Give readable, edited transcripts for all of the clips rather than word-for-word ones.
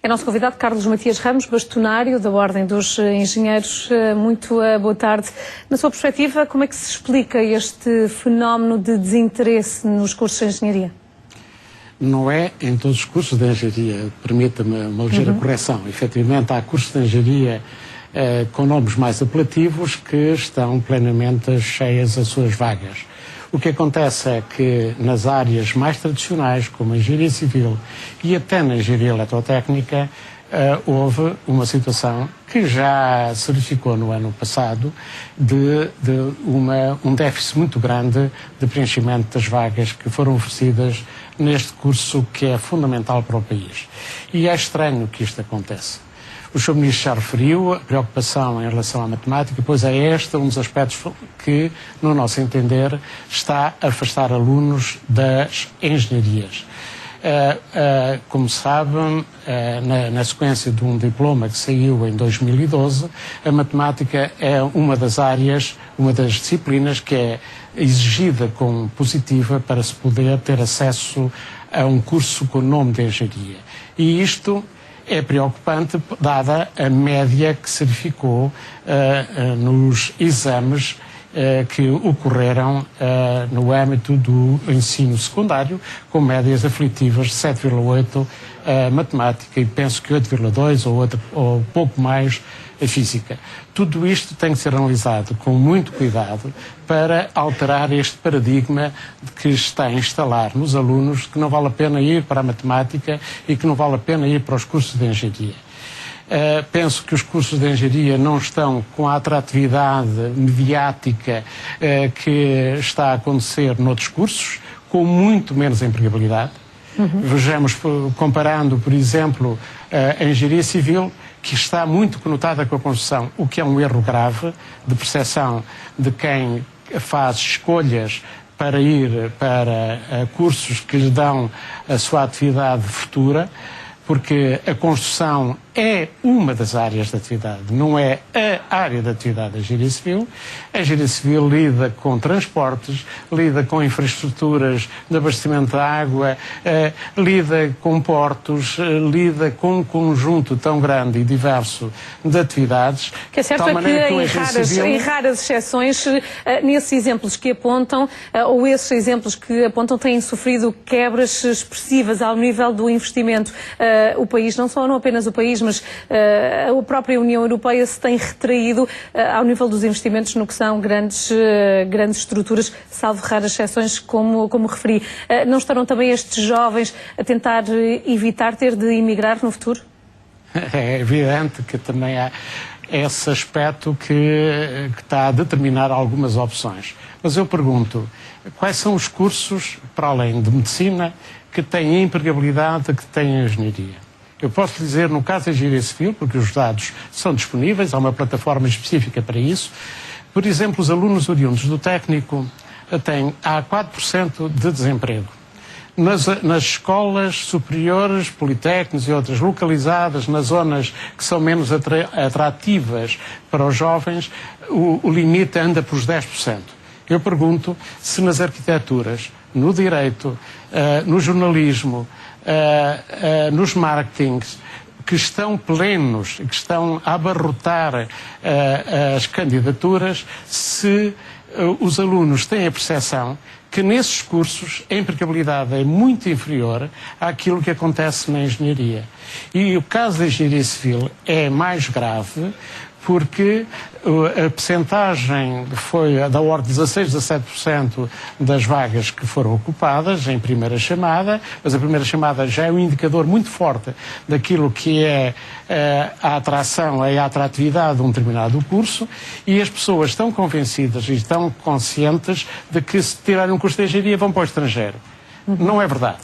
É nosso convidado Carlos Matias Ramos, bastonário da Ordem dos Engenheiros. Muito boa tarde. Na sua perspectiva, como é que se explica este fenómeno de desinteresse nos cursos de engenharia? Não é em todos os cursos de engenharia, permita-me uma ligeira correção. Efetivamente, há cursos de engenharia com nomes mais apelativos que estão plenamente cheias as suas vagas. O que acontece é que nas áreas mais tradicionais, como a engenharia civil e até na engenharia eletrotécnica, houve uma situação que já se verificou no ano passado de um déficit muito grande de preenchimento das vagas que foram oferecidas neste curso que é fundamental para o país. E é estranho que isto aconteça. O Sr. Ministro já referiu a preocupação em relação à matemática, pois é este um dos aspectos que, no nosso entender, está a afastar alunos das engenharias. Como sabem, na sequência de um diploma que saiu em 2012, a matemática é uma das áreas, uma das disciplinas que é exigida como positiva para se poder ter acesso a um curso com o nome de engenharia. E isto é preocupante, dada a média que se verificou nos exames que ocorreram no âmbito do ensino secundário, com médias aflitivas de 7,8 matemática e penso que 8,2 ou pouco mais a física. Tudo isto tem que ser analisado com muito cuidado para alterar este paradigma que está a instalar nos alunos que não vale a pena ir para a matemática e que não vale a pena ir para os cursos de engenharia. Penso que os cursos de engenharia não estão com a atratividade mediática que está a acontecer noutros cursos, com muito menos empregabilidade. Vejamos, comparando, por exemplo, a engenharia civil, que está muito conotada com a construção, o que é um erro grave de percepção de quem faz escolhas para ir para cursos que lhe dão a sua atividade futura, porque a construção é uma das áreas de atividade, não é a área de atividade da engenharia civil. A engenharia civil lida com transportes, lida com infraestruturas de abastecimento de água, lida com portos, lida com um conjunto tão grande e diverso de atividades. Que é certo que em raras exceções, nesses exemplos que apontam, ou esses exemplos que apontam, têm sofrido quebras expressivas ao nível do investimento. O país, não apenas o país, mas a própria União Europeia se tem retraído ao nível dos investimentos no que são grandes estruturas, salvo raras exceções, como referi. Não estarão também estes jovens a tentar evitar ter de emigrar no futuro? É evidente que também há esse aspecto que está a determinar algumas opções. Mas eu pergunto, quais são os cursos, para além de medicina, que têm a empregabilidade que têm a engenharia? Eu posso dizer, no caso da engenharia civil, porque os dados são disponíveis, há uma plataforma específica para isso. Por exemplo, os alunos oriundos do técnico há 4% de desemprego. Nas escolas superiores, politécnicos e outras localizadas nas zonas que são menos atrativas para os jovens, o limite anda por 10%. Eu pergunto se nas arquiteturas, no direito, no jornalismo, nos marketings, que estão plenos, que estão a abarrotar as candidaturas, se os alunos têm a percepção que nesses cursos a empregabilidade é muito inferior àquilo que acontece na engenharia. E o caso da engenharia civil é mais grave porque a percentagem foi da ordem de 16, 17% das vagas que foram ocupadas em primeira chamada, mas a primeira chamada já é um indicador muito forte daquilo que é a atração, a atratividade de um determinado curso, e as pessoas estão convencidas e estão conscientes de que se tirarem um curso de engenharia vão para o estrangeiro. Não é verdade.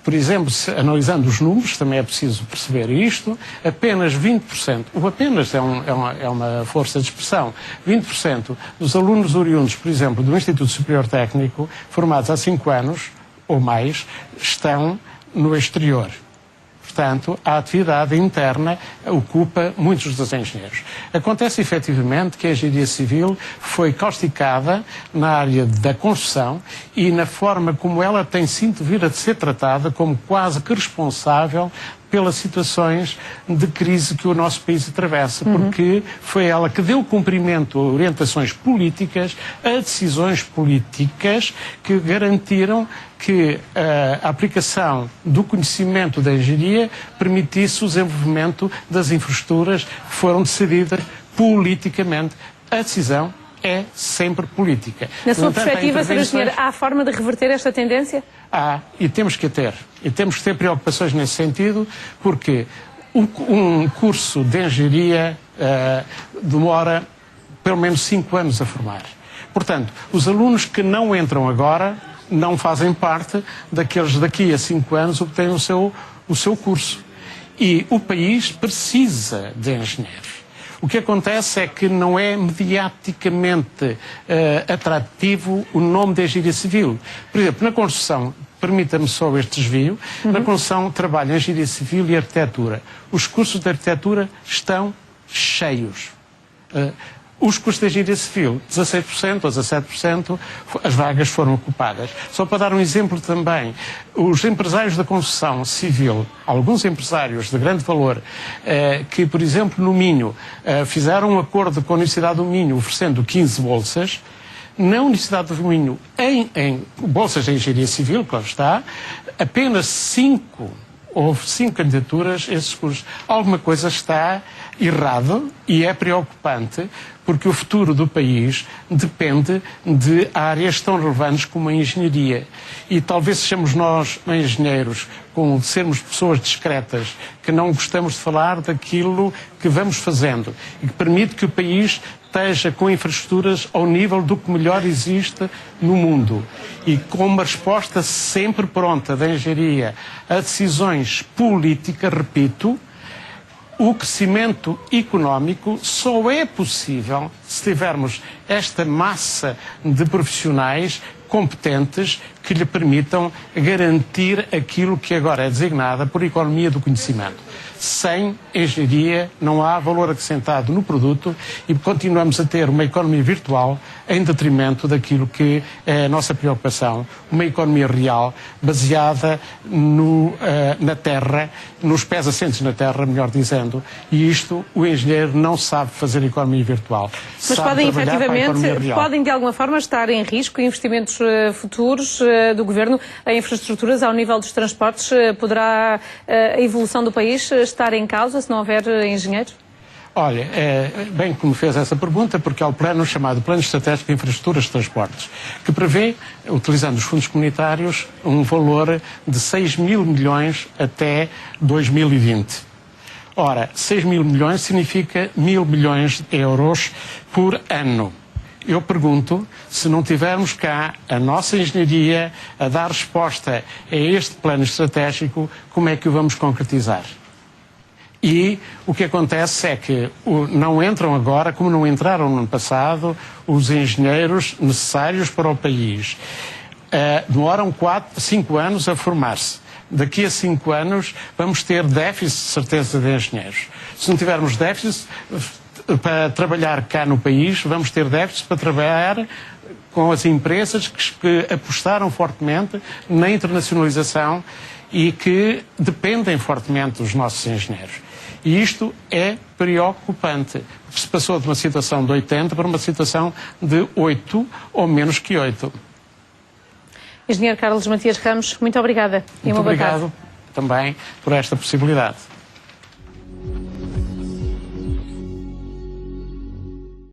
Por exemplo, analisando os números, também é preciso perceber isto, apenas 20%, o apenas é uma força de expressão, 20% dos alunos oriundos, por exemplo, do Instituto Superior Técnico, formados há 5 anos ou mais, estão no exterior. Portanto, a atividade interna ocupa muitos dos engenheiros. Acontece efetivamente que a engenharia civil foi causticada na área da construção e na forma como ela tem sido vir a ser tratada como quase que responsável pelas situações de crise que o nosso país atravessa, porque foi ela que deu cumprimento a orientações políticas, a decisões políticas que garantiram que a aplicação do conhecimento da engenharia permitisse o desenvolvimento das infraestruturas que foram decididas politicamente. A decisão é sempre política. Na sua perspectiva, Sr. Engenheiro, há forma de reverter esta tendência? Há, e temos que ter. E temos que ter preocupações nesse sentido, porque um curso de engenharia demora pelo menos 5 anos a formar. Portanto, os alunos que não entram agora não fazem parte daqueles daqui a 5 anos obtêm o seu curso. E o país precisa de engenheiros. O que acontece é que não é mediaticamente atrativo o nome de engenharia civil. Por exemplo, na construção, permita-me só este desvio, na construção trabalham engenharia civil e arquitetura. Os cursos de arquitetura estão cheios. Os cursos de engenharia civil, 16% ou 17%, as vagas foram ocupadas. Só para dar um exemplo também, os empresários da construção civil, alguns empresários de grande valor, que, por exemplo, no Minho, fizeram um acordo com a Universidade do Minho oferecendo 15 bolsas, na Universidade do Minho, em bolsas de engenharia civil, claro está, apenas 5 candidaturas a esses cursos. Alguma coisa está errado e é preocupante, porque o futuro do país depende de áreas tão relevantes como a engenharia. E talvez sejamos nós, engenheiros, com sermos pessoas discretas, que não gostamos de falar daquilo que vamos fazendo e que permite que o país esteja com infraestruturas ao nível do que melhor existe no mundo e com uma resposta sempre pronta da engenharia a decisões políticas, repito. O crescimento económico só é possível se tivermos esta massa de profissionais competentes que lhe permitam garantir aquilo que agora é designada por economia do conhecimento. Sem engenharia não há valor acrescentado no produto e continuamos a ter uma economia virtual em detrimento daquilo que é a nossa preocupação, uma economia real baseada na terra, nos pés assentes na terra, melhor dizendo, e isto o engenheiro não sabe fazer economia virtual. Mas podem efetivamente, podem de alguma forma estar em risco investimentos futuros do Governo em infraestruturas ao nível dos transportes? Poderá a evolução do país estar em causa se não houver engenheiros? Olha, bem que me fez essa pergunta, porque há o plano chamado Plano Estratégico de Infraestruturas de Transportes, que prevê, utilizando os fundos comunitários, um valor de 6 mil milhões até 2020. Ora, 6 mil milhões significa 1.000 milhões de euros por ano. Eu pergunto, se não tivermos cá a nossa engenharia a dar resposta a este plano estratégico, como é que o vamos concretizar? E o que acontece é que não entram agora, como não entraram no ano passado, os engenheiros necessários para o país. Demoram 5 anos a formar-se. Daqui a 5 anos vamos ter déficit de certeza de engenheiros. Se não tivermos déficit para trabalhar cá no país, vamos ter déficit para trabalhar com as empresas que apostaram fortemente na internacionalização e que dependem fortemente dos nossos engenheiros. E isto é preocupante, porque se passou de uma situação de 80 para uma situação de 8 ou menos que 8. Engenheiro Carlos Matias Ramos, muito obrigada. Muito obrigado também por esta possibilidade.